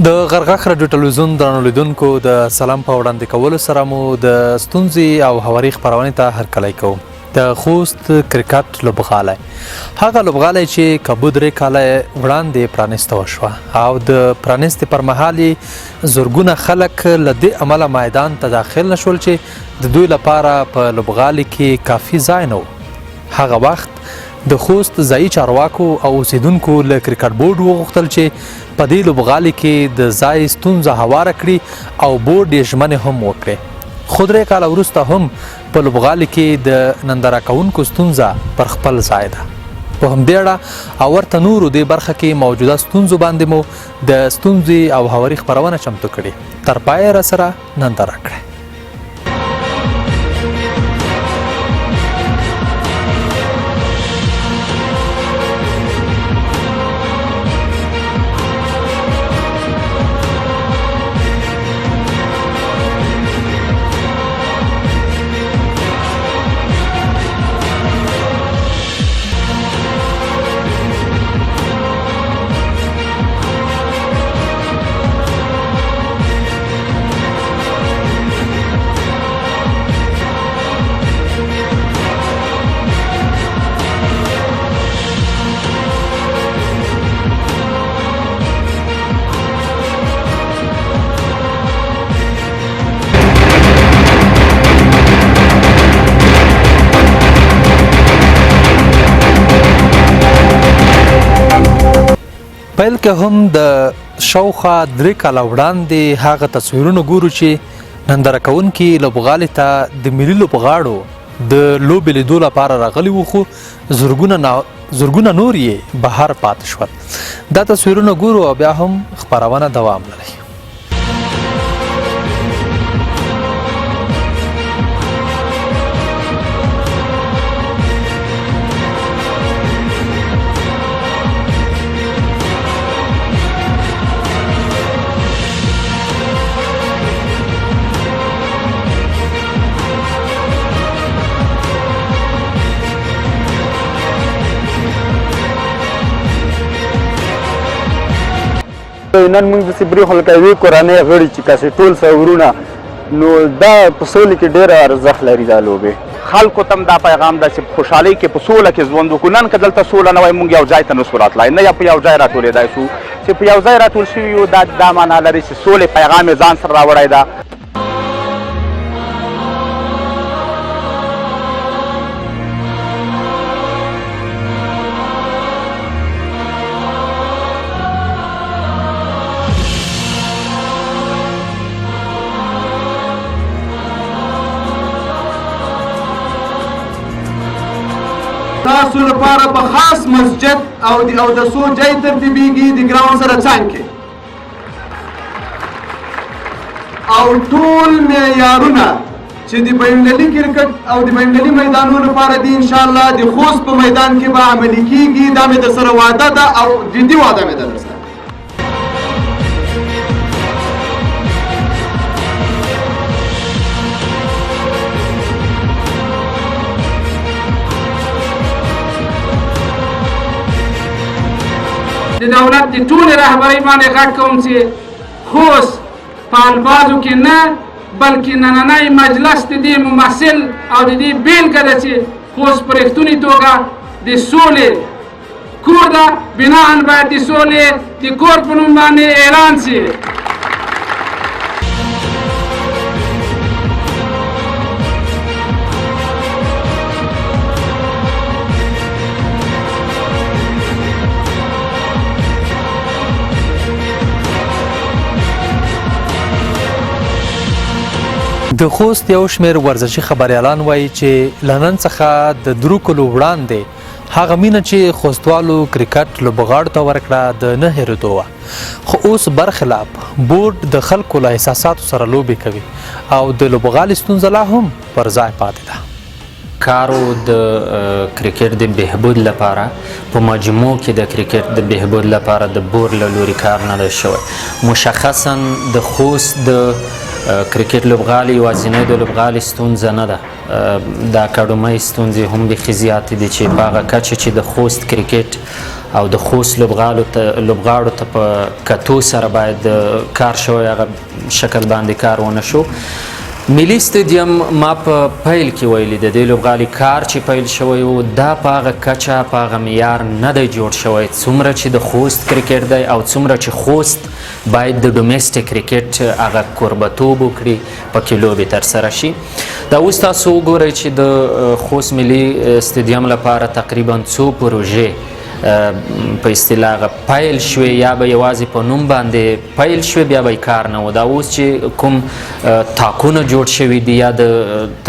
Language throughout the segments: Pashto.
دغرغښت راډیو تلویزیون درنو لیدونکو د سلام په وړاندې کولو سره مو د ستونزې او هواري خپرونې ته هرکلی کوو. د خوست کرکټ لوبغالی هغه لوبغالی چې کابو 3 کاله وړاندې پرانیسته وشوه او د پرانیستې پر مهال یې زرګونه خلک له دې امله میدان ته داخل نشول چې د دوی لپاره په لوبغالي کې کافي ځای نه و. هغه وخت د خوست ځایي چارواکو او اوسیدونکو له کرکټ بورډ وغوښتل چې په دې لوبغالي کې د ځای ستونزه هواره کړي او بورډ یې ژمنې هم وکړي. خو 3 کاله وروسته هم په لوبغالي کې د ننداره کوونکو ستونزه پر خپل ځای ده. په همدې اړه او ورته نورو دې برخه کې موجوده ستونزو باندې مو د ستونزې او هواري خپرونه چمتو کړې. تر پایه راسره ننداره کړئ. پیل کې هم د شاوخوا 3 کاله وړاندې هغه تصویرونه ګورو چې ننداره کوونکي لوبغالي ته د ملي لوبغاړو د لوبې لیدو لپاره راغلي وو، خو زرګونه نور یې بهر پاتې شول. دا تصویرونه ګورو او بیا هم خپرونه دوام لري. نن موږ د سبري خلکوي کورنۍ غړي چې کاسې ټول سورونه نو دا په سولې کې ډېره ارزښت لري. دا لوبې خلکو ته هم دا پیغام ده چې خوشحالۍ کې په سوله کې ژوند وکړو. نن که دلته سوله نه وای موږ یو ځای ته نسو راتلی، نه یا په یو ځای راټولېدای شو. چې په یو ځای راټول شوي یو دا معنا لري چې سولې پیغام یې ځان سره راوړی ده. تاسو لپاره په خاص مسجد او د اودسو ځای ترتیبیږي د ګراوند سره څنګ کې، او ټول معیارونه چې د بینالمللي کرکټ او د بینالمللي میدانونو لپاره دي انشاءالله د خوست په میدان کې به عملي کیږي. دا مې درسره وعده ده او جدي وعده مې ده درسره. د دولت د ټولې رهبرۍ باندې غږ کوم چې خوست په الفاظو کې نه بلکې نننی مجلس د دې ممثل او د دې بېلګه ده چې خوست په رښتونې توګه د سولې کور ده. بناً باید د سولې د کور په نوم باندې اعلان شي. د خوست یو شمېر ورزشي خبریالان وایي چې له نن څخه د 3 کلو وړاندې هغه مینه چې خوستوالو کرکټ لوبغاړو ته ورکړه د نه هېرېدو وه، خو اوس برخلاف بورډ د خلکو له احساساتو سره لوبې کوي او د لوبغالي ستونزه لا هم پر ځای پاتې ده. کارو د کرکټ د بهبود لپاره په مجموع کې د کرکټ د بهبود لپاره د بورډ له لوري کار نه دی شوی. مشخصا د خوست د کرکټ لوبغالی یوازینی د لوبغالي ستونزه نه ده، دا کډومۍ ستونزې هم بیخي زیاتې دي چې په هغه کچه چې د خوست کرکټ او د خوست لوبغاړو ته په کتو سره باید کار شوی هغه شکل باندې کار ونه شو. ملي سټیډیم ما په پیل کې ویلي د دې لوبغالي کار چې پیل شوی و دا په هغه کچه په هغه معیار نه دی جوړ شوی څومره چې د خوست کرکټ دی او څومره چې خوست باید د ډومېسټک کرکټ هغه کوربتوب وکړي پکې لوبې ترسره شي. دا اوس تاسو وګورئ چې د خوست ملي سټیډیم لپاره تقریبا څو پروژې په اصطلاح پیل شوې یا به یوازې په نوم باندې پیل شوې بیا به کار نه و. دا اوس چې کوم تاکونه جوړ شوي دي یا د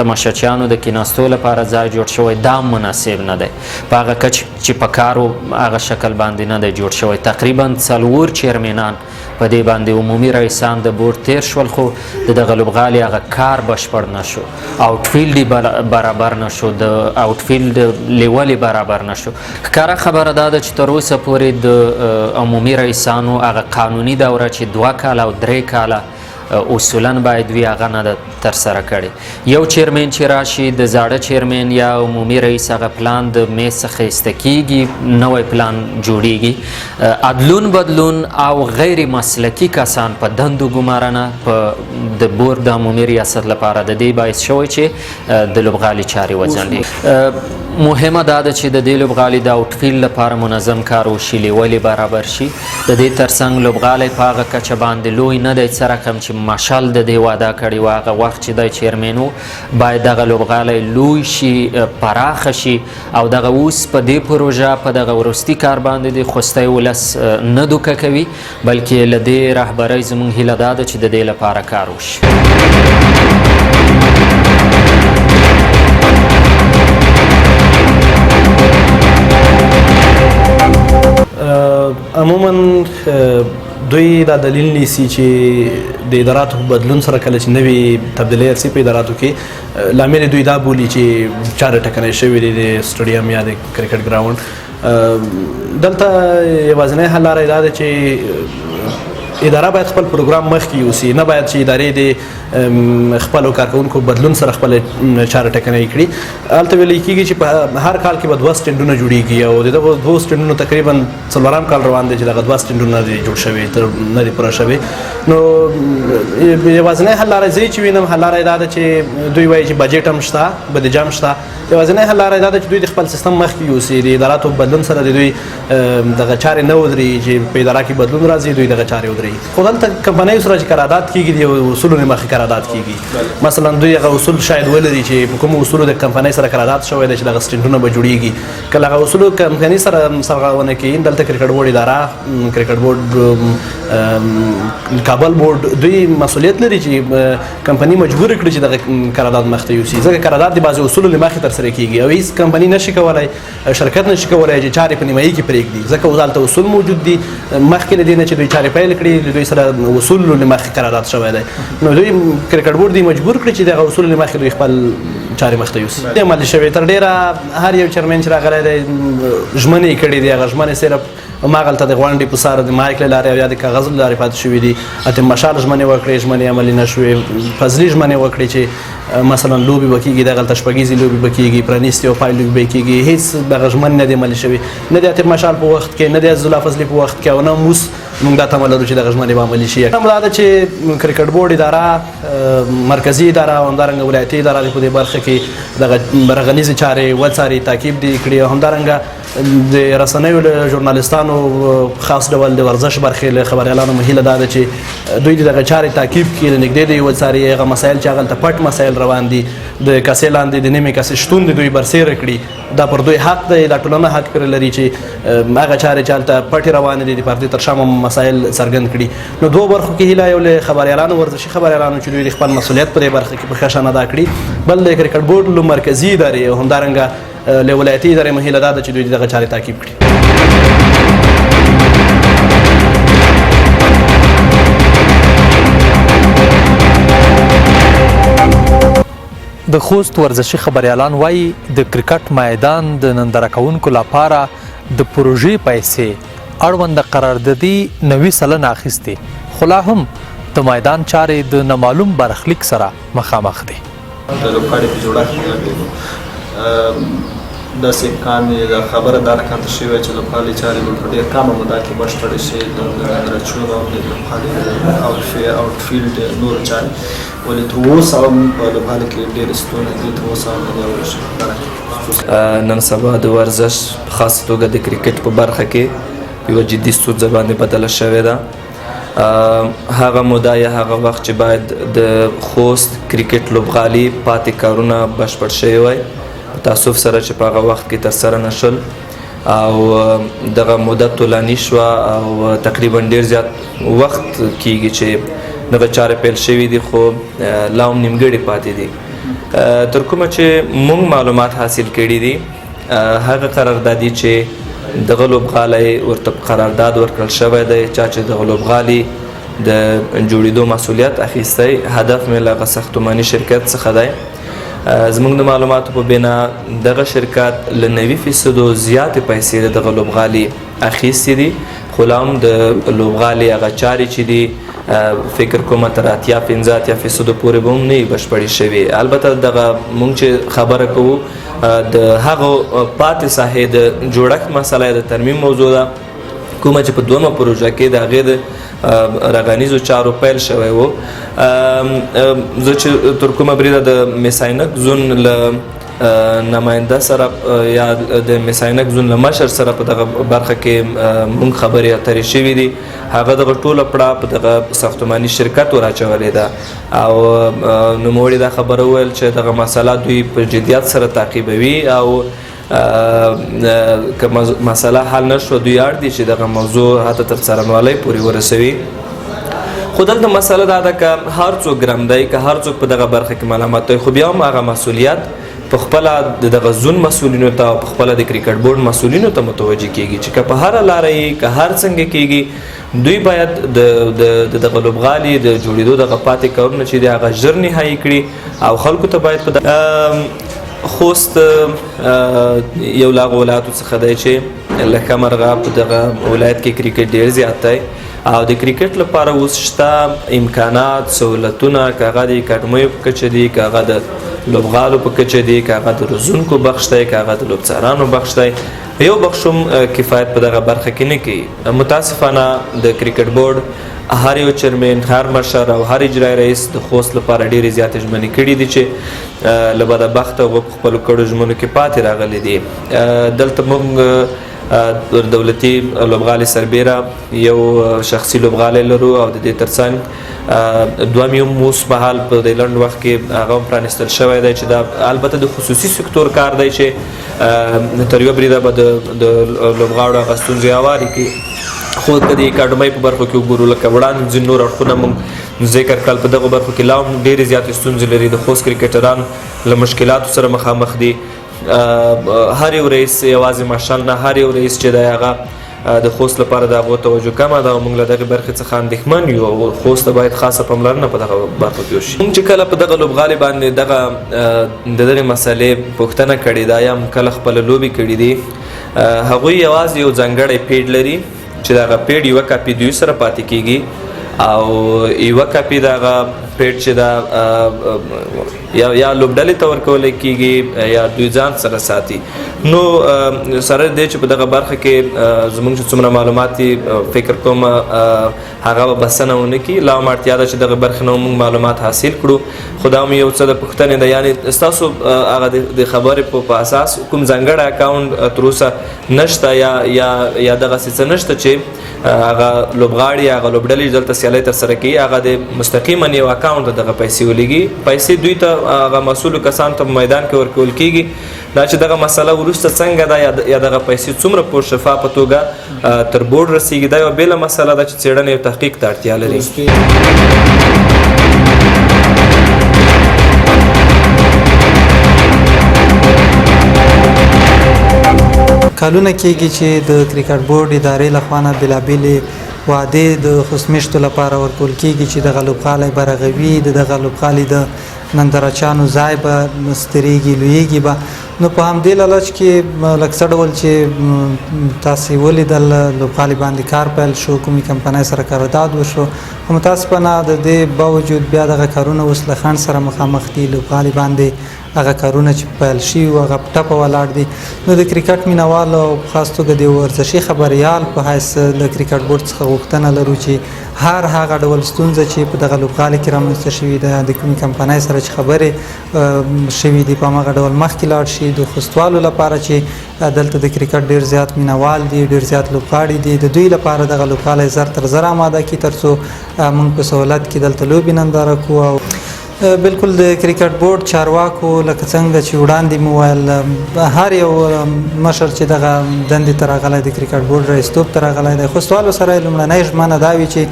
تماشچیانو د کیناستو لپاره ځای جوړ شوی دا مناسب نه دی، په هغه کچ چې په کارو هغه شکل باندې نه دی جوړ شوی. تقریبا 4 چیرمنان په دې باندې عمومي رئیسان د بورډ تیر شول خو د دغه لوبغالي هغه کار بشپړ نه شو، آوټفیلډ برابر نه شو، د آوټفیلډ لیول برابر نه شو. ښکاره خبره دا ده چې تر اوسه پورې د عمومي رئیسانو هغه قانوني دوره چې 2 کاله او 3 کاله اصولا باید وي هغه نه ده ترسره کړې. یو چیرمن چې راشي د زاړه چیرمن یا عمومي رئیس هغه پلان د میز څخه ایسته کیږي، نوی پلان جوړیږي. عدلون بدلون او غیر مسلکي کسان په دندو ګمارنه په د بورډ د عمومي ریاست لپاره د دې باعث شوی چې د لوبغالي چارې وځنډي. مهمه دا ده چې د دې لوبغالي د آوټفیلډ لپاره منظم کار وشي، لیولې برابر شي. د دې ترڅنګ لوبغالی په هغه کچه باندې لوی نه دی څه رقم چې مشال د دې واده کړې و هغه وخت چې دی چیرمن و باید دغه لوبغالی لوی شي، پراخه شي او دغه اوس په دې پروژه په دغه وروستي کار باندې د خوستی ولس نه دوکه کوي بلکې له دې رهبرۍ زموږ هیله دا ده چې د دې لپاره کار وشي. عموما دوی دا دلیل نیسي چې د اداراتو بدلون سره کله چې نوي تبدیلۍ راسي په اداراتو کې لامل دوی دا بولي چې چارې ټکنۍ شوې دي د سټیډیم یا د کرکټ ګراوند. دلته یوازینی حل لاره دا ده چې اداره باید خپل پروګرام مخکې یوسي، نه باید چې ادارې د خپلو کارکوونکو بدلون سره خپل چارې ټکنۍ کړي. هلته ویلی کېږي چې په هر کال کې به 2 سټنډونه جوړېږي او د دغو 2 سټنډونو تقریبا 4 کال روان دی چې دغه 2 سټنډونه نه دي جوړ شوي، نه دي پوره شوي. نو یوازینی حل لاره زه چې وینم حل لاره دا ده چې دوی وایي چې بجټ هم شته، بودیجه هم شته. یوازینی حل لاره دا ده چې دوی د خپل سیستم مخکې یوسي، د اداراتو بدلون سره د دوی دغه چارې نه ودرېږي چې په اداره کې بدلون راځي دوی دغه چارې ودرېږي. خو دلته کمپنیو سره چې قرارداد کېږي د اصولو نه مخکې قرارداد کېږي. مثلا دوی هغه اصول شاید ولري چې په کومو اصولو د کمپنۍ سره قرارداد شوی دی چې دغه سټنډونه به جوړېږي. کله هغه اصولو کمپنۍ سره سرغړونه کوي دلته کرکټ بورډ اداره، کرکټ بورډ کابل بورډ دوی مسؤلیت لري چې کمپنۍ مجبور کړي چې دغه قرارداد مخته یوسي، ځکه قرارداد د بعضې اصولو له مخې ترسره کېږي او هېڅ کمپنۍ نشي کولی، شرکت نشي کولی چې چارې په نیمایي کې پرېږدي ځکه اوس هلته اصول موجود دي. مخکې له دې نه چې دوی چارې پیل کړي دوی سره اصول له مخې قرارداد شوی دی، نو دوی کرکټ بورډ دوی مجبور کړي چې دغه اصول له مخې دوی خپل چارې مخته یوسي. عملي شوې تر ډېره هر یو چیرمن چې راغلی دی ژمنې یې کړې دي، هغه ژمنې صرف هماغلته د غونډې په سر د مایک له لارې او یا د کاغذ له لارې پاتې شوي دي. اتم مشال ژمنې وکړې، ژمنې عملي نه شوې. فضلي ژمنې وکړې چې مثلا لوبې به کېږي، دغلته شپږیزې لوبې به کېږي، پرانیستې او پای لوبې به کېږي. هېڅ دغه ژمنې نه دي عملي شوې، نه د اتم مشال په وخت کې، نه د عزالله فضلي په وخت کې او نه اوس موږ دا تمه لرو چې دغه ژمنې به عملي شي. هم دا ده چې کرکټ بورډ اداره، مرکزي اداره او همدارنګه ولایتي اداره په دې برخه کې دغه رغنیزې چارې وڅاري، تعقیب دې کړي او همدارنګه د رسنیو له ژورنالستانو خاص ډول د ورزش برخې له خبریالانو هیله دا ده چې دوی دغه چارې تعقیب کړي، نږدې دې وڅاري. هغه مسایل چې هغلته پټ مسایل روان دي د کاسې لاندې د نیمې کاسې شتون د دوی برسېره کړي، دا پر دوی حق دی، دا ټولنه حق پرې لري چې هغه چارې چې هلته پټې روانې دي د پردې تر شا مسایل څرګند کړي. نو 2 برخو کې هیله یو له خبریالانو، ورزشي خبریالانو چې دوی د خپل مسؤلیت په دې برخه کې په ښه شان ادا کړي، بل د کرکټ بورډ له مرکزي ادارې او همدارنګه له ولایتي ادارې مهیله دا ده چې دوی دغه چارې تعقیب کړي. د خوست ورزشي خبریالان وایي د کرکټ میدان د ننداره کوونکو لپاره د پروژې پیسې اړونده قراردادي 90 سلنه اخیستې، خو لا هم د میدان چارې د نامعلوم برخلیک سره مخامخ دي. د لوبغاړي په جوړښت داسې امکان د خبره دا راکاته شوې چې لوبغالي چارې به په ډېر کمه موده کې بشپړې شي، د رچونو او د لوبغالي آوټفیلډ نورې چارې، ولې تر اوسه هم په لوبغالي کې ډېرې ستونزې دي، تر اوسه هم په دې ورشي. نن سبا د ورزش په خاصه توګه د کرکټ په برخه کې یوه جدي ستونزه باندې بدله شوې ده. هغه موده یا هغه وخت چې باید د خوست کرکټ لوبغالي پاتې کارونه بشپړ شوي وای، تاسف سره چې په هغه وخت کې ترسره نشول او دغه موده طولاني شوه او تقریبا ډېر زیات وخت کیږي چې دغه چارې پیل شوي دي، خو لا هم نیمګړې پاتې دي. تر کومه چې موږ معلومات حاصل کړي دي، هغه قراردادي چې دغه لوبغالی ورته قرارداد ورکړل شوی دی، چا چې دغه لوبغالي د جوړېدو مسؤلیت اخیستی، هدف مې له هغه ساختماني شرکت څخه دی. زموږ د معلوماتو په بنا دغه شرکت له 90% زیاتې پیسې دغه لوبغالي اخیستې دي، خو لا هم د لوبغالي هغه چارې چې دي فکر کومه تر 80-85% پورې به هم نه وي بشپړې شوې. البته دغه موږ چې خبره کوو د هغو پاتې ساحې د جوړښت مسله د ترمیم موضوع ده، کومه چې په دومره پروژه کې د هغې د رغنیزو چارو پیل شوی و. زه چې تر کومه بریده د میساینک زون له نماینده سره یا د میساینک زون له مشر سره په دغه برخه کې مونږ خبرې اترې شوي دي، هغه دغه ټوله پړه په دغه ساختماني شرکت ور اچولې ده او نوموړي دا خبره وویل چې دغه مسله دوی په جدیت سره تعقیبوي او که مسله حل نشوه دوی اړ دي چې دغه موضوع حتی تر څارنوالۍ پورې ورسوي. خو دلته مسله دا ده که هر څوک ګرم دی، که هر څوک په دغه برخه کې ملامت دی، خو بیا هم هغه مسؤلیت په خپله د دغه زون مسؤلینو ته او په خپله د کرکټ بورډ مسؤلینو ته متوجه کیږي چې که په هره لاره یې که هر څنګه کیږي، دوی باید د دغه لوبغالي د جوړېدو دغه پاتې کارونه چې دی هغه ژر نهایي کړي او خلکو ته باید په خوست یو له هغو ولایتو څخه دی چې له ښه مرغه په دغه ولایت کې کرکټ ډېر زیات دی او د کرکټ لپاره اوس شته امکانات، سهولتونه، که هغه د اکاډمیو په کچه دي، که هغه د لوبغالو په کچه دي، که هغه د روزونکو بخش دی، که هغه د لوبڅارانو بخش دی، یو بخش هم کفایت په دغه برخه کې نه کوي. متاسفانه د کرکټ بورډ هر یو چیرمن، هر مشر او هر اجرایي رئیس د خوست لپاره ډېرې زیاتې ژمنې کړي دي چې له بدبخته هغوی په خپلو کړو ژمنو کې پاتې راغلي دي. دلته موږ دولتي لوبغالي سربیره یو شخصي لوبغالی لرو او د دې ترڅنګ دویم یو اوس مهال په دې لنډ وخت کې هغه هم پرانیستل شوی دی چې دا البته د خصوصي سکتور کار دی چې تر یوه بریده به د لوبغاړو هغه ستونزې هواري کړي. خو که د اکاډمۍ په برخو کې وګورو، لکه وړاندې ځینې نور اړخونه موږ ذکر کړل، په دغو برخو کې لا هم ډېرې زیاتې ستونزې لري. د خوست کرکټران له مشکلاتو سره مخامخ دي. هر یو رئیس یوازې ماشال نه، هر یو رئیس چې دی هغه د خوست لپاره د هغو توجه کمه ده او موږ له دغې برخې څخه اندېښمن یو او خوست ته باید خاصه پاملرنه په دغه برخو کې وشي. موږ چې کله په دغه لوبغالي باندې د دغې مسلې پوښتنه کړې ده یا هم کله خپله لوبې کړي دي، هغوی یوازې یو ځانګړی پیډ لري چې دغه پیډ یوه کاپي دوی سره پاتې کیږي او یوه کاپي دغه پیډ چې دا یا لوبډلې ته ورکولی کیږي یا دوی ځان سره ساتي. نو سره دی چې په دغه برخه کې زموږ چې څومره معلومات دي فکر کوم هغه به بسنه ونه کړي. لا هم اړتیا ده چې دغه برخې نه موږ معلومات حاصل کړو. خو دا هم یو څه د پوښتنې ده، یعنې ستاسو هغه د خبرې په اساس کوم ځانګړی اکاونټ تر اوسه نشته یا دغسې څه نشته چې هغه لوبغاړي هغه لوبډلې دلته سیالۍ ترسره کوي، هغه د مستقیما یو اکاونټ ته دغه پیسې ولېږي، پیسې دوی ته هغه مسؤلو کسانو ته په میدان کې ورکول کیږي. دا چې دغه مسله وروسته څنګه ده یا دغه پیسې څومره په شفافه توګه تر بورډ رسیږي، دا یوه بېله مسله ده چې څېړنې او تحقیق ته اړتیا لري. کالونه کېږي چې د کرکټ بورډ ادارې لخوا نه بېلابېلې وعدې د خوست میشتو لپاره ورکول کېږي چې دغه لوبغالی به رغوي، د دغه لوبغالي د نندارچیانو ځای به سترېږي لویږي به. نو په همدې لالچ کې لکه څه ډول چې تاسې ولیدل لوبغالي باندې کار پیل شو، کومې کمپنۍ سره قرارداد وشو، خو متاسفانه د دې باوجود بیا دغه کارونه اوس له خنډ سره مخامخ دي. لوبغالي باندې هغه کارونه چې پیل شوي وو هغه په ټپه ولاړ دي. نو د کرکټ مینوال او په خاص توګه د ورزشي خبریال په حیث له کرکټ بورډ څخه غوښتنه لرو چې هر هغه ډول ستونزه چې په دغه لوبغالي کې رامنځته شوې ده، د کومې کمپنۍ سره چې خبرې شوي دي، په همغه ډول مخکې لاړ شي. د خوستوالو لپاره چې دلته د کرکټ ډېر زیات مینوال دي، ډېر زیات لوبغاړي دي، د دوی لپاره دغه لوبغالی زر تر زر آماده کړي تر څو موږ په سهولت کې دلته لوبې ننداره کړو. او بالکل د کرکټ بورډ چارواکو لکه څنګه چې وړاندې مو ویل، هر یو مشر چې دغه دندې ته راغلی، د کرکټ بورډ رئیستوب ته راغلی دی، خوستوالو سره یې لومړنۍ ژمنه دا وي چې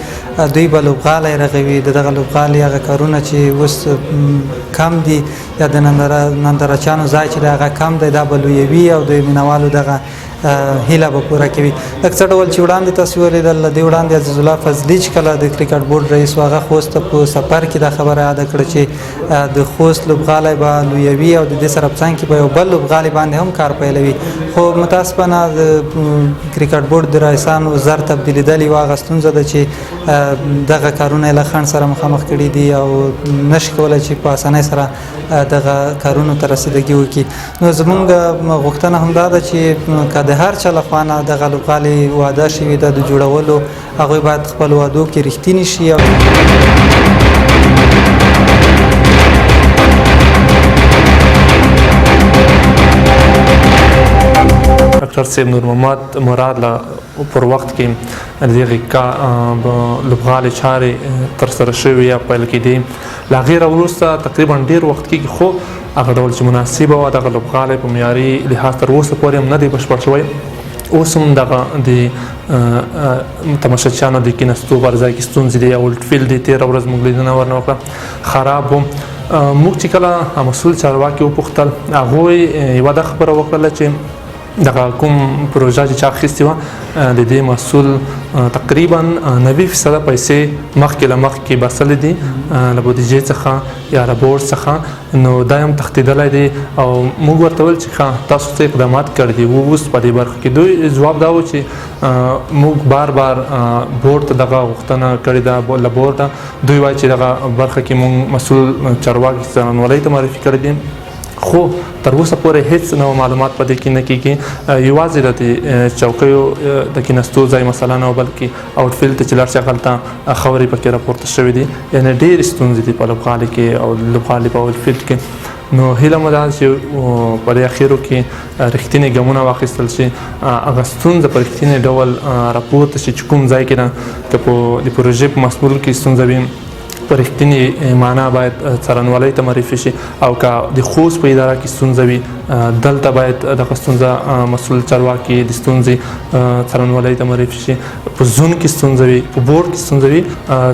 دوی به لوبغالی رغوي. د دغه لوبغالي هغه کارونه چې اوس کم دي یا د نندارچیانو ځای چې دی هغه کم دی، دا به لویوي او د مینوالو دغه هیله به پوره کوي. لکه څه ډول چې وړاندې تاسو ولیدل، له دې وړاندې عزیز الله فضلي چې کله د کرکټ بورډ رئیس و، هغه خوست ته په سفر کې دا خبره یاده کړه چې د خوست لوبغالی به لویوي او د دې سره په څنګ کې به یو بل لوبغالي باندې هم کار پیلوي. خو متاسفانه د کرکټ بورډ د رئیسانو زر تبدیلېدل یوه هغه ستونزه ده چې دغه کارونه یې له خنډ سره مخامخ کړي دي او نشي کولی چې په اسانۍ سره دغه کارونو ته رسیدګي وکړي. نو زموږ غوښتنه هم دا ده چې که د هر چا له خوا نه دغه لوبغالي وعده شوې ده د جوړولو، هغوی باید خپل وعدو کې رښتیني شي. ډاکټر صاحب نور محمد مراد له پر وخت کې دغه لوبغالي چارې ترسره شوې یا پیل کېدې، له هغې راوروسته تقریبا ډېر وخت کېږي، خو هغه ډول چې مناسبه وه دغه لوبغالی په معیاري لحاظ تر اوسه پورې هم نه دی بشپړ شوی. اوس هم دغه د تماشچیانو د کېناستو پر ځای کې ستونزې دي. اولډ فیلډ یې تېره ورځ موږ لیدنه ورنه وکړه، خراب و. موږ چې کله مسؤل چارواکي وپوښتل، هغوی یوه دا خبره وکړله چې دغه کوم پروژه چې چا اخیستې وه د دې مسؤل تقریبا 90% پیسې مخکې له مخکې بسلې دي له بودیجې څخه یا له بورډ څخه، نو دا هم تښتېدلی دی. او موږ ورته ویل چې ښه تاسو څه اقدامات کړي دي اوس په دې برخه کې. دوی ځواب دا و چې موږ بار بار بورډ ته دغه غوښتنه کړې ده له بورډه. دوی وایي چې دغه برخه کې موږ مسؤل چارواکي څارنوالۍ ته معرفي کړی دي، خو تر اوسه پورې هیڅ نوو معلومات په دې کې نه کېږي. یوازې د چوکیو د کېناستو ځای مثلا نه، بلکې آوټ فیلډ ته چې لاړ شي هغلته خاورې پکې راپورته شوې دي، یعنې ډېرې ستونزې دي په لوبغالي کې او لوبغالي په آوټ فیلډ کې. نو هیله مو دا چې په دې اخرو کې رښتینې ګامونه واخیستل شي، هغه ستونزه په رښتینې ډول راپورته شي چې کوم ځای کې ده، که په د پروژې په مسؤل کې ستونزه وي په رښتینې معنا باید څارنوالۍ ته معرفي شي، او که د خوست په اداره کې ستونزه وي دلته باید دغه ستونزه مسؤل چارواکي د ستونزې څارنوالۍ ته معرفي شي. په زون کې ستونزه وي، په بورډ کې ستونزه وي،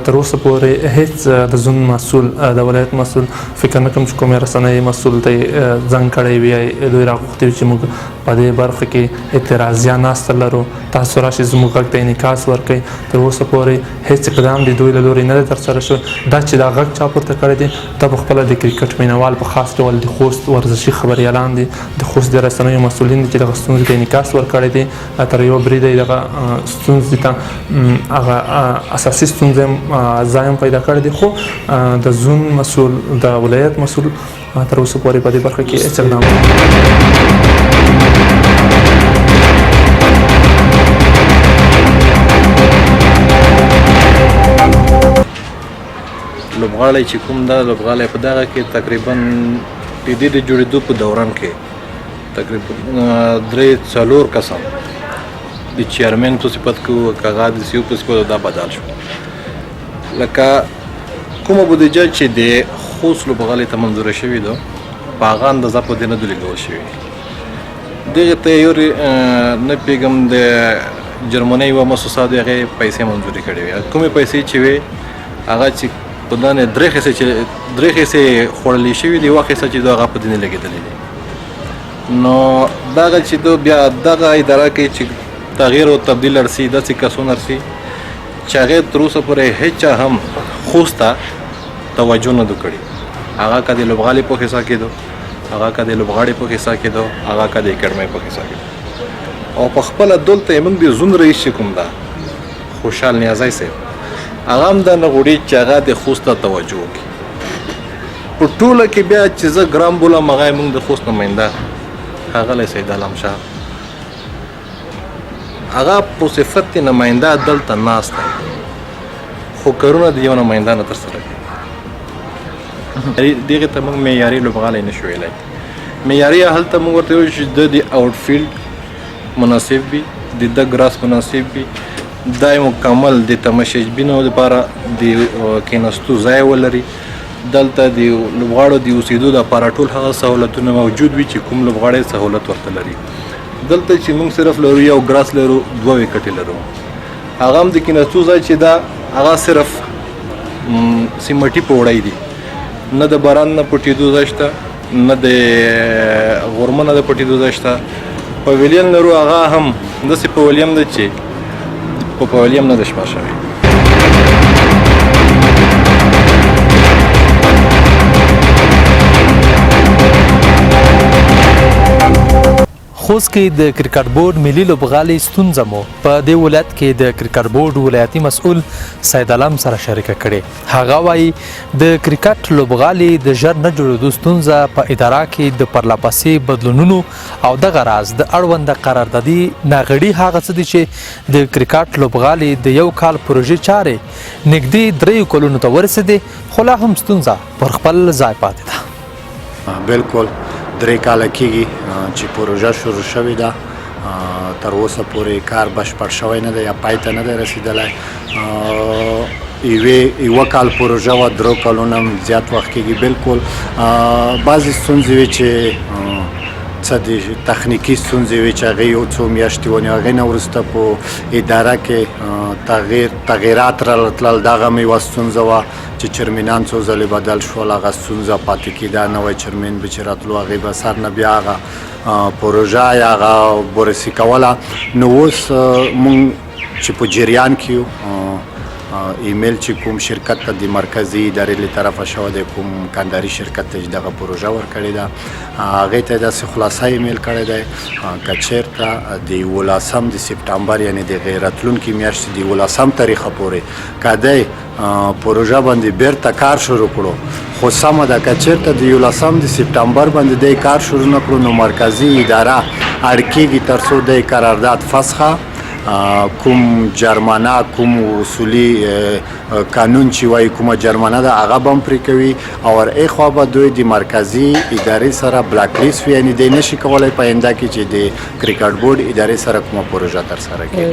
تر اوسه پورې هیڅ د زون مسؤل، د ولایت مسؤل، فکر نه کوم چې کومې رسنۍ مسؤل ته یې زنګ کړی وي، دوی راغوښتي وي چې موږ په دې برخه کې اعتراضیه ناسته لرو، تاسو راشئ زموږ غږ ته انعکاس ورکړئ. تر اوسه پورې هیڅ اقدام د دوی له لورې نه دی ترسره شوی. دا چې دا غږ چا پورته کړی دی دا پخپله د کرکټ مینوال په خاص ډول د خوست ورزشي خبریالان دي، د خوست د رسنیو مسؤلین دي چې دغه ستونزې ته انعکاس ورکړی دی. تر یوه بریده یې دغه ستونزې ته هغه اساسي ستونزې هم ځای هم پیدا کړی دی، خو د زون مسؤل، د ولایت مسؤل تر اوسه پورې په دې برخه کې هېڅ اقدام لوبغالی چې کوم دا لوبغالی په دغه کې تقریبا د دې د جوړېدو په دوران کې تقریبا 3-4 کسان د چیرمن په صفت کې که هغه د سی او په صفت دا بدل شو. لکه کومه بودیجه چې د خوست لوبغالي ته منظوره شوې ده په هغه اندازه په دې نه ده لګول شوې. دغې ته یو نه پوهېږم د جرمنۍ یوه مؤسسه د هغې پیسې منظورې کړې وې، کومې پیسې چې وې هغه چې په دانې 3 حصې خوړلې شوي دي، 1 حصه چې ده هغه په دې نه لګېدلې دي. نو دغه چې ده بیا دغه اداره کې چې تغییر او تبدیل رسي، داسې کسونه رسي چې هغې تر اوسه پورې هېچا هم خوست ته توجه نه ده کړې. هغه که د لوبغالي په حصہ کېدو، هغه که د لوبغاړي په حصہ کېدو، هغه که د اکاډمۍ په حصہ کېدو. او په خپله دلته یې موږ د زون رئیس چې کوم ده خوشحال نیازی صاحب، هغه هم دا نه غواړي چې هغه د خوست ته توجه وکړي. په ټوله کې بیا چې زه ګرام بولم هغه یې موږ د خوست نماینده ښاغلی سید علم شاه، هغه په صفت نماینده دلته ناست دی، خو کارونه د یو نماینده نه ترسره کوي. دغې ته موږ معیاري لوبغالی نه شو ویلی. معیاري هلته موږ ورته وایو چې د آوټفیلډ مناسب وي، د ده ګراس مناسب وي، دا مکمل د تماشبینو لپاره د کېناستو ځای ولري، دلته د لوبغاړو د اوسېدو دپاره ټول هغه سهولتونه موجود وي چې کوم لوبغاړی سهولت ورته لري. دلته چې موږ صرف لرو یو ګراس لرو، 2 وکټې لرو، هغه هم د کېناستو ځای چې دا هغه صرف سیمټي پوړی دي، نه د باران نه پټېدو ځای شته، نه د غرمه نه د پټېدو ځای شته. پویلین لرو، هغه هم داسې پویلین ده چې په پویلین نه ده شپه شوې. خوست کې د کرکټ بورډ ملي لوبغالي ستونزه مو په دې ولایت کې د کرکټ بورډ ولایتي مسؤل سید علم سره شریکه کړې. هغه وایي د کرکټ لوبغالي د ژر نه جوړېدو ستونزه په اداره کې د پرلهپسې بدلونونو او دغه راز د اړونده قراردادي ناغړي هغه څه دي چې د کرکټ لوبغالي د یو کال پروژې چارې نږدې 3 کلونو ته ورسېدې، خو لا هم ستونزه پر خپل ځای پاتې ده. بالکل 3 کاله کېږي چې پروژه شروع شوې ده، تر اوسه پورې کار بشپړ شوی نه دی یا پای ته نه دی رسېدلی. یوه کال پروژه وه، 3 کلونه هم زیات وخت کېږي. بالکل بعضې ستونزې وې چې څه د تخنیکي ستونزې وې چې هغې یو څو میاشتې ونیو، هغې نه وروسته په اداره کې تغییرات راتلل، دغه هم یوه ستونزه وه چې چرمینان څو ځلې بدل شول، هغه ستونزه پاتې کېده، نوی چرمین به چې راتلو هغې به سر نه بیا هغه پروژه یا هغه بررسي کوله. نو اوس موږ چې په جریان کې یو ایمیل چې کوم شرکت ته د مرکزي ادارې له طرفه شوی دی، کوم کندهاري شرکت ته چې دغه پروژه ورکړې ده، هغې ته یې داسې خلاصه ایمیل کړی دی که چېرته د 11 د سپټمبر یعنې د راتلونکي میاشتې د 11 تاریخه پورې که دی پروژه باندې بیرته کار شروع کړو، خو سمه ده که چېرته د 11 د سپټمبر باندې دی کار شروع نه کړو، نو مرکزي اداره اړ کېږي تر څو دی قرارداد فسخه کوم جرمانه، کوم اصولي قانون چې وایي کومه جرمانه ده هغه به هم پرې کوي، او ورخوا به دوی د مرکزي ادارې سره بلاک لیست وي، یعنې دی نشي کولی په آینده کې چې د کرکټ بورډ ادارې سره کومه پروژه ترسره کړي.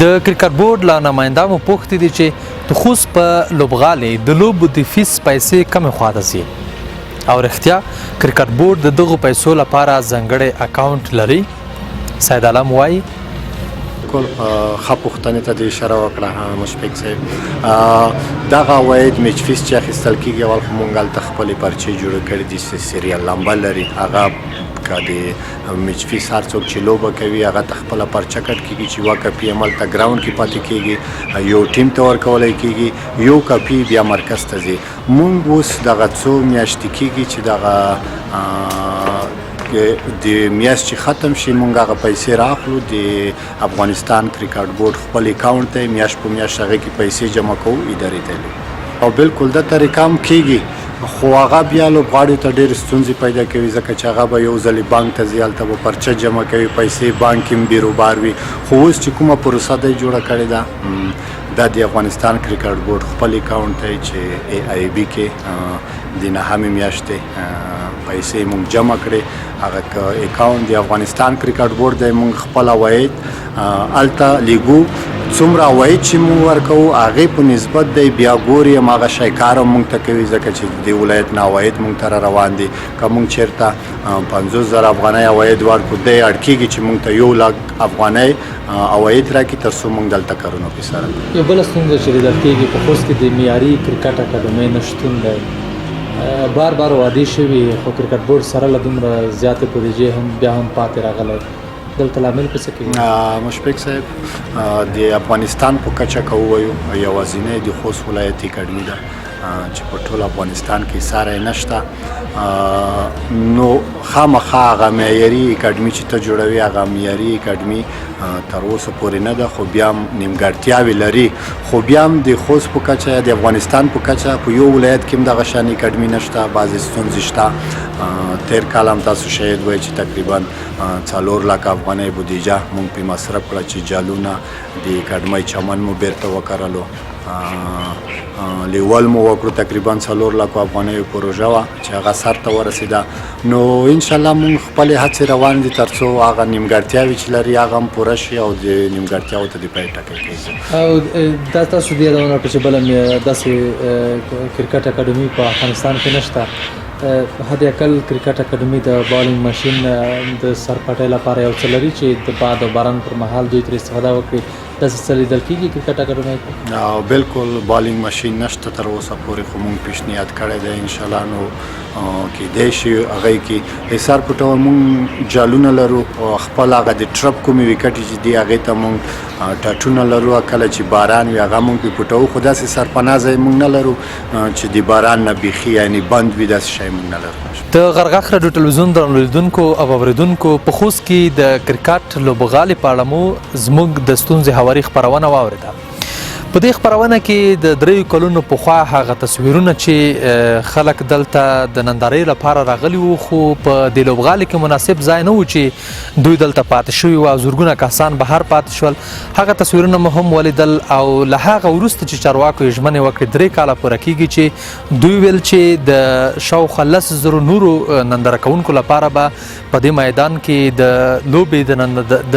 د کرکټ بورډ له نماینده مو پوښتې دي چې د خوست په لوبغالي د لوبو د فیس پیسې کمې خواته ځي، او رښتیا کرکټ بورډ د دغو پیسو لپاره ځانګړی اکاونټ لري. سید علم وایي بالکل ښه پوښتنې ته د اشاره وکړه مشفق صاحب. دغه عواید میچ فیس چې اخیستل کېږي، اول خو موږ هلته خپلې پرچې جوړې کړې دي، سیریال نمبر لري، هغه که د میچ فیس هر څوک چې لوبه کوي هغه ته خپله پرچه کټ کېږي چې یوه کپي هملته ګراونډ کې پاتې کېږي، یو ټیم ته ورکولی کېږي، یو کپي بیا مرکز ته ځي. موږ اوس دغه څو میاشتې کېږي چې دغه د میاشت چې ختم شي موږ هغه پیسې راخلو، د افغانستان کرکټ بورډ خپل اکاونټ ته میاشت په میاشت هغې کې پیسې جمع کوو ادارې ته، او بالکل دا طریقه هم کېږي، خو هغه بیا لوبغاړیو ته ډېرې ستونزې پیدا کوي، ځکه چې هغه به یو ځلې بانک ته ځي، هلته به پرچه جمع کوي، پیسې بانک کې هم بیروبار وي. خو اوس چې کومه پروسه دی جوړه کړې ده، دا د افغانستان کرکټ بورډ خپل اکاونټ دی چې AIB کې د 9مې میاشتې پیسې موږ جمع کړې، هغه اکاونټ د افغانستان کرکټ بورډ دی، موږ خپل عواید هلته لیږو، څومره عواید چې موږ ورکوو هغې په نسبت دی بیا ګوري هماغه شی کار هم موږ ته کوي، ځکه چې د ولایت نه عواید موږ ته را روان دي. که موږ چېرته 50,000 افغانۍ عواید ورکړو، دی اړ کېږي چې موږ ته 1,00,000 افغانۍ عواید راکړي تر څو موږ دلته کارونه پرې سره کړو. یو بله ستونزه چې لیدل کېږي په خوست کې د معیاري کرکټ اکاډمۍ نشتون دی، بار بار وعدې شوي، خو کرکټ بورډ سره له دومره زیاتې بودیجې هم بیا هم پاتې راغلی، دلته لامل په څه کې مشفق صاحب د افغانستان په کچه که ووایو یوازینی د خوست ولایت اکاډمي ده چې په ټول افغانستان کې ساری نشته نو خامخا هغه معیاري اکاډمي چې ته جوړوي هغه معیاري اکاډمي تر اوسه پورې نه ده خو بیا هم نیمګړتیاوې لري خو بیا هم د خوست په کچه یا د افغانستان په کچه په یو ولایت کې هم دغه شان اکاډمي نشته بعضې ستونزې شته تیر کال هم تاسو شاید وایي چې تقریبا 4 لک افغانۍ بودیجه موږ پرې مصرف کړه چې جالونه د اکاډمۍ چمن مو بیرته وکرلو لیول مو وکړو تقریبا 4 لک افغانۍ پروژه وه چې هغه سر ته ورسېده نو انشاءالله موږ خپلې هڅې روان دي تر څو هغه نیمګړتیاوې چې لري هغه هم پوره شي او د نیمګړتیاوو ته د پای ټکی کېږي او دا تاسو د یادونه کړه چې بله داسې کرکټ اکاډمي په افغانستان کې نشته حد اقل کرکټ اکاډمي د بالینګ ماشین د سرپټۍ لپاره یو څه لري چې د باد او باران پر مهال دوی ترې استفاده وکړي داسې څه لیدل کېږي کرکټ اکاډمۍ کې بالکل بالینګ ماشین نشته تر اوسه پورې خو موږ پیشنهاد کړی دی انشاءالله نو کېدی شي هغې کې حصار په ټول موږ جالونه لرو او خپل هغه د ټرپ کومې وکټې چې دي هغې ته موږ ټاټونه لرو کله چې باران وي هغه موږ پرې پټوو خو داسې سرپناه ځای موږ نه لرو چې د باران نه بیخي یعنې بند وي داسې شی موږ نه لرو د غرغښت راډیو ټلویزیون درنو لیدونکو او اوریدونکو په خوست کې د کرکټ لوبغالي په اړه مو زموږ د ستونزې هواري خپرونه واورېده په دې خپرونه کې د 3 کلونو پخوا هغه تصویرونه چې خلک دلته د نندارې لپاره راغلي وو خو په دې لوبغالي کې مناسب ځای نه و چې دوی دلته پاتې شوي وو او زرګونه کسان بهر پاتې شول هغه تصویرونه مو هم ولیدل او له هغه وروسته چې چارواکو یې ژمنې وکړې 3 کاله پوره کېږي چې دوی ویل چې د شاوخوا 10,000 نورو ننداره کوونکو لپاره به په دې میدان کې د لوبې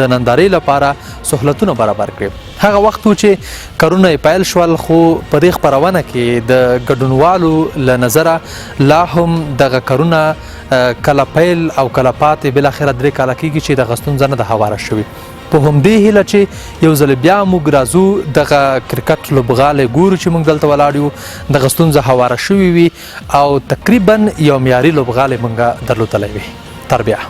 د نندارې لپاره سهولتونه برابر کړي هغه وخت و چې کارونه یې پیل شول خو په دې خپرونه کې د ګډونوالو له نظره لا هم دغه کارونه کله پیل او کله پاتې بالاخره 3 کاله کېږي چې دغه ستونزه نه ده هواره شوې په همدې هیله چې یو ځل بیا موږ راځو دغه کرکټ لوبغالی ګورو چې موږ دلته ولاړ یو دغه ستونزه هواره شوې وي او تقریبا یو معیاري لوبغالی موږ درلودلی وي تر بیا